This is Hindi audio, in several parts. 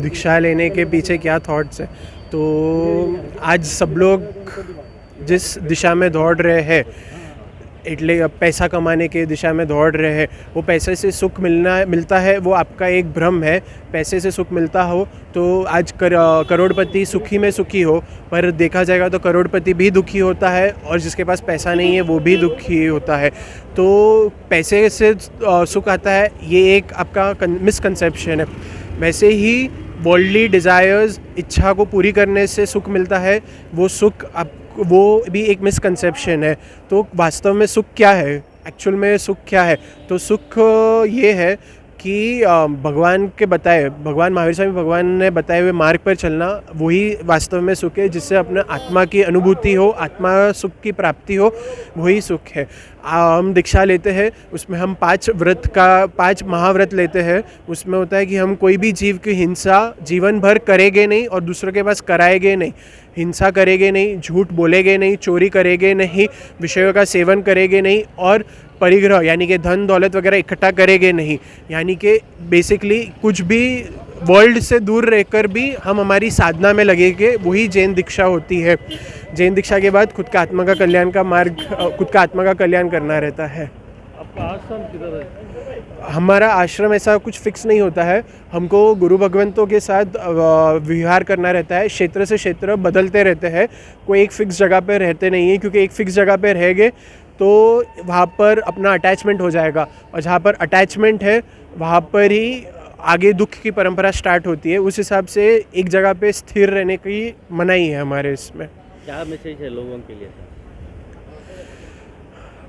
दीक्षा लेने के पीछे क्या थॉट्स हैं। तो आज सब लोग जिस दिशा में दौड़ रहे हैं, इटली पैसा कमाने के दिशा में दौड़ रहे हैं, वो पैसे से सुख मिलता है वो आपका एक भ्रम है। पैसे से सुख मिलता हो तो आज करोड़पति सुखी में सुखी हो, पर देखा जाएगा तो करोड़पति भी दुखी होता है और जिसके पास पैसा नहीं है वो भी दुखी होता है। तो पैसे से सुख आता है, ये एक आपका मिसकंसेप्शन है। वैसे ही वर्ल्डली डिज़ायर्स, इच्छा को पूरी करने से सुख मिलता है, वो सुख वो भी एक मिसकंसेप्शन है। तो वास्तव में सुख क्या है, एक्चुअल में सुख क्या है? तो सुख ये है कि भगवान महावीर स्वामी भगवान ने बताए हुए मार्ग पर चलना, वही वास्तव में सुख है। जिससे अपने आत्मा की अनुभूति हो, आत्मा सुख की प्राप्ति हो, वही सुख है। हम दीक्षा लेते हैं, उसमें हम 5 महाव्रत लेते हैं। उसमें होता है कि हम कोई भी जीव की हिंसा जीवन भर करेंगे नहीं और दूसरों के पास कराएंगे नहीं। हिंसा करेंगे नहीं, झूठ बोलेंगे नहीं, चोरी करेंगे नहीं, विषयों का सेवन करेंगे नहीं और परिग्रह यानी कि धन दौलत वगैरह इकट्ठा करेंगे नहीं। यानी कि बेसिकली कुछ भी वर्ल्ड से दूर रहकर भी हम हमारी साधना में लगेंगे, वही जैन दीक्षा होती है। जैन दीक्षा के बाद खुद का आत्मा का कल्याण करना रहता है। आपका आश्रम किधर है? हमारा आश्रम ऐसा कुछ फिक्स नहीं होता है, हमको गुरु भगवंतों के साथ विहार करना रहता है। क्षेत्र से क्षेत्र बदलते रहते हैं, कोई एक फिक्स जगह पर रहते नहीं है, क्योंकि एक फिक्स जगह पर रहेंगे तो वहाँ पर अपना अटैचमेंट हो जाएगा और जहाँ पर अटैचमेंट है वहाँ पर ही आगे दुख की परंपरा स्टार्ट होती है। उस हिसाब से एक जगह पे स्थिर रहने की मनाही है हमारे इसमें। क्या मैसेज है लोगों के लिए?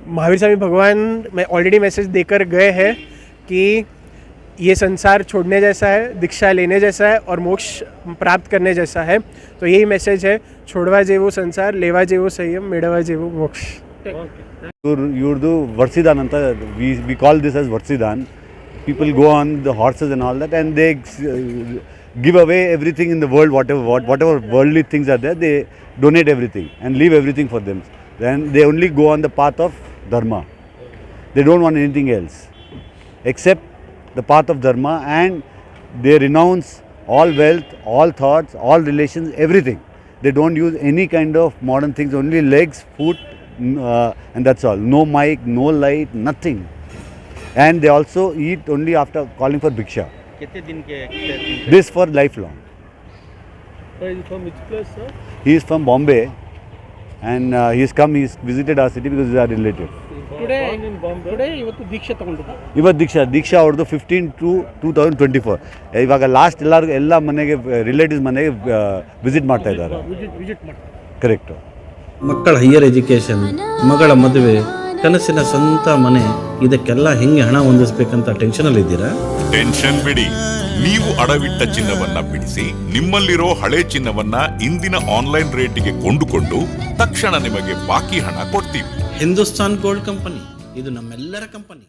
महावीर स्वामी भगवान में ऑलरेडी मैसेज देकर गए हैं कि ये संसार छोड़ने जैसा है, दीक्षा लेने जैसा है और मोक्ष प्राप्त करने जैसा है। तो यही मैसेज है, छोड़वा जेवो संसार, लेवा जेवो संयम, मेड़वा जेवो मोक्ष। Urdu Varsidan anta, we call this as Varsidan. People go on the horses and all that, and they give away everything in the world, whatever worldly things are there, they donate everything and leave everything for them. Then they only go on the path of dharma. They don't want anything else except the path of dharma, and they renounce all wealth, all thoughts, all relations, everything. They don't use any kind of modern things, only legs, foot, and that's all. No mic, no light, nothing. And they also eat only after calling for bhiksha. कितने दिन के? This for lifelong. So he is from which place, sir? He is from Bombay, and he's visited our city because he is our relative. Born in Bombay. Today ಇವತ್ತು ದೀಕ್ಷೆ ತಗೊಂಡಿದ್ದೆ. ಇವತ್ತು ದೀಕ್ಷಾ ಅವ್ರದ್ದು 15 to 2024. ಇವಾಗ ಲಾಸ್ಟ್ ಎಲ್ಲ ಮನೆಗೆ ರಿಲೇಟಿವ್ಸ್ ಮನೆಗೆ ವಿಸಿಟ್ ಮಾಡ್ತಾ ಇದ್ದಾರೆ. ವಿಸಿಟ್ ಮಾಡ್ತಾರೆ. ಕರೆಕ್ಟ್. ಮಕ್ಕಳ ಹೈಯರ್ ಎಜುಕೇಷನ್, ಮಗಳ ಮದುವೆ, ಕನಸಿನ ಸ್ವಂತ ಮನೆ, ಇದಕ್ಕೆಲ್ಲ ಹೆಂಗೆ ಹಣ ಹೊಂದಿಸ್ಬೇಕಂತ ಟೆನ್ಷನಲ್ಲಿ ಇದ್ದೀರಾ? ಟೆನ್ಷನ್ ಬಿಡಿ, ನೀವು ಅಡವಿಟ್ಟ ಚಿನ್ನವನ್ನ ಬಿಡಿಸಿ ನಿಮ್ಮಲ್ಲಿರೋ ಹಳೆ ಚಿನ್ನವನ್ನ ಇಂದಿನ ಆನ್ಲೈನ್ ರೇಟಿಗೆ ಕೊಂಡುಕೊಂಡು ತಕ್ಷಣ ನಿಮಗೆ ಬಾಕಿ ಹಣ ಕೊಡ್ತೀವಿ. ಹಿಂದೂಸ್ತಾನ್ ಗೋಲ್ಡ್ ಕಂಪನಿ, ಇದು ನಮ್ಮೆಲ್ಲರ ಕಂಪನಿ.